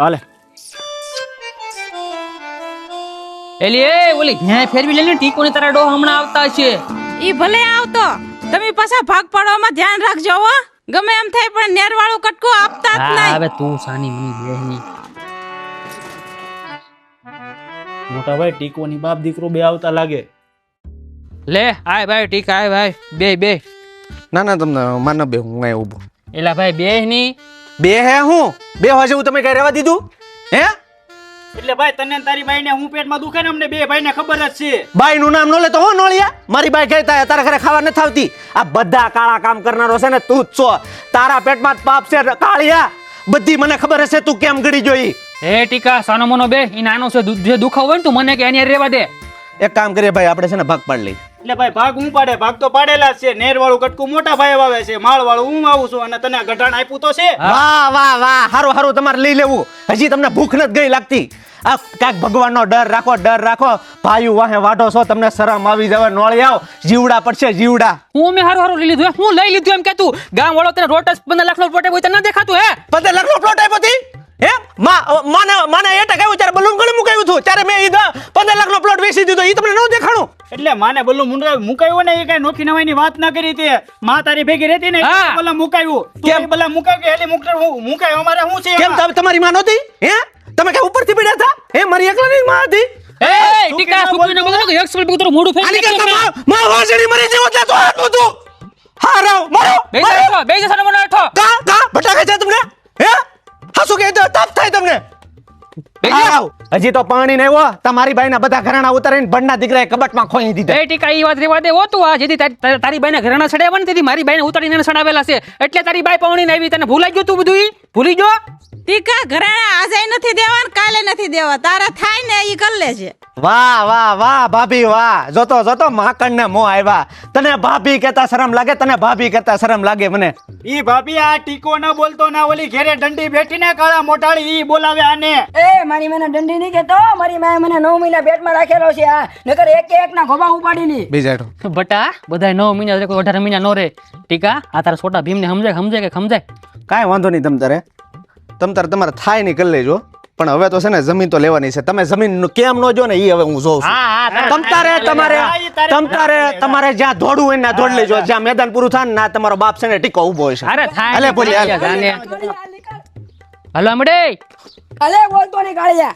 હાલે એલી એ ઓલી ન્યાય ફેરવી લેને ટીકોની તારા ડો હમણાં આવતા છે. ઈ ભલે આવતો, તમે પાછા ભાગ પાડવામાં ધ્યાન રાખજો હો. ગમે એમ થાય પણ નેરવાળું કટકો આપતા જ હા નહીં. હવે તું સાની મની બેહની. મોટા ભાઈ ટીકોની બાપ દીકરો બે આવતા લાગે. લે આય ભાઈ ટીકા આય ભાઈ બે ના ના તમને માન બે હું અહીં ઊભો એલા ભાઈ બેહની. બે હે હું બે વાજે હું તમે કઈ રહેવા દીધું હે એટલે ભાઈ તને ને તારી બાઈને હું પેટમાં દુખે ને અમને બે ભાઈને ખબર જ છે. બાઈ નું નામ ન લે તો હો નોળિયા મારી બાઈ કહેતા તારા ઘરે ખાવા નથી આવતી. આ બધા કાળા કામ કરનારો છે ને તું જ છો. તારા પેટમાં જ પાપ છે કાળિયા. બધી મને ખબર હશે તું કેમ ગળી જોઈ. હે ટીકા સાનો મનો બે ઈ નાનો છે જે દુખાવ હોય ને તું મને કે એની રહેવા દે. એક કામ કરીએ ભાઈ આપણે છે ને ભાગ પાડ લઈ. એટલે ભાઈ ભાગ હું પાડે, ભાગ તો પાડેલા જ છે. નેર વાળું કટકું મોટા ભાઈ વાવે છે, માળ વાળું હું આવું છું અને તને ગઢાણ આપ્યું તો છે. વાહ વાહ વાહ હારું હારું તમારે લઈ લેવું. હજી તમને ભૂખ નથી ગઈ લાગતી. આ કાંઈક ભગવાનનો ડર રાખો ભાઈઓ વાહે વાઢો છો તમને શરમ આવી જાવે નોળી આવ જીવડા પડશે જીવડા. હું મેં હારું લઈ લીધું હું લઈ લીધું એમ કે તું ગામ વાળો તને રોટ 15 લાખનો પ્લોટ હોય તને ન દેખાતું હે 15 લાખનો પ્લોટ આપ્યો હતી હે માને એટા કહ્યું ત્યારે બલૂન ગળે મુકાયું હતું ત્યારે મેં ઈ 15 લાખનો પ્લોટ વેચી દીધો ઈ તમને ન દેખાણું. એટલે માને બોલું મુકાયું ને એ કઈ નોખી નવાઈની વાત ના કરી તે. માં તારી ભેગી રહેતી ને હા. બોલા મુકાયું તું બોલા મુકાયું કે હેલિકોપ્ટર મુકાયું અમારે શું છે કેમ તમારી માં નહોતી હે તમે કે ઉપરથી પડ્યા હતા હે મારી એકલાની માં હતી. એ ટીકા સુકીને બોલો કે 100 રૂપિયા તારું મોઢું આની ફેરી કરતા માં વાસણી મરી જેવો છે તો આટલું તું હારાવ મારો બેજા સાનો મનો હેઠો કા ભટકે છે તમને હે હાસુ કે તાપ થાય તમને. હારાવ હજી તો પાણી નહીં હો તમારી બાઈના બધા ઘરાણા ઉતારીને ભણના દીકરાએ કબટમાં ખોઈ દીધા. એ ટીકા ઈ વાત રેવા દે હો તું આ જેથી તારી બાઈને ઘરેણા સડાવ્યા ને તેથી મારી બાઈને ઉતારીને સડાવેલા છે એટલે તારી બાઈ પાવણીને આવી તને ભૂલાઈ ગયું તું બધું ઈ ભૂલી ગયો. ટીકા ઘરાણા આજે નથી દેવા ને કાલે નથી દેવા, તારા થાય ને ઈ કર લેજે. વાહ વાહ વાહ ભાભી વાહ જોતો માકણ ને મો આવ્યા. તને ભાભી કહેતા શરમ લાગે તને ભાભી કહેતા શરમ લાગે મને. ઈ ભાભી આ ટીકો ન બોલતો ના ઓલી ઘેરે દંડી બેઠીને કાળા મોટાળી ઈ બોલાવે આને. એ મારી મને દંડી નહીં કેતો, મારી માએ મને 9 મહિના પેટમાં રાખેલો છે. આ નકર એક ના ખોબા ઉપાડી લી. બીજાડો બટા બધાય 9 મહિના રે કોઈ 18 મહિના નો રે. ટીકા આ તારા છોટા ભીમને સમજાય કે સમજાય કાંઈ વાંધો નહીં તમ તારે તમારે થાય નહીં કરી લેજો પણ હવે તો છે ને જમીન તો લેવાની છે. તમે જમીન કેમ નો જો ને ઈ હવે હું જોઉં છું. તમારે જ્યાં દોડવું હોય ને દોડ લેજો. જ્યાં મેદાન પૂરું થાય ને તમારો બાપ છે ને ટીકો ઊભો હોય છે. અરે થાય અલે બોલી હાલ. હાલો આમડે અલે બોલતો નહીં કાળિયા.